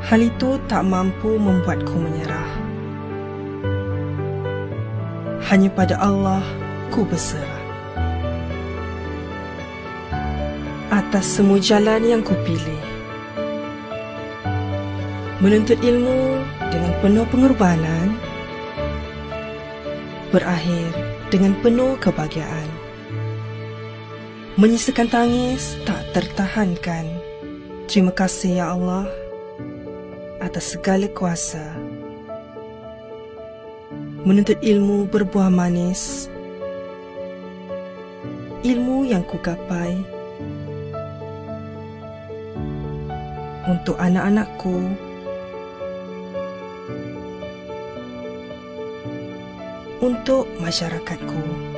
Hal itu tak mampu membuatku menyerah. Hanya pada Allah ku berserah. Atas semua jalan yang ku pilih, menuntut ilmu dengan penuh pengorbanan, berakhir dengan penuh kebahagiaan. Menyisakan tangis tak tertahankan. Terima kasih ya Allah atas segala kuasa. Menuntut ilmu berbuah manis, ilmu yang ku gapai untuk anak-anakku, untuk masyarakatku.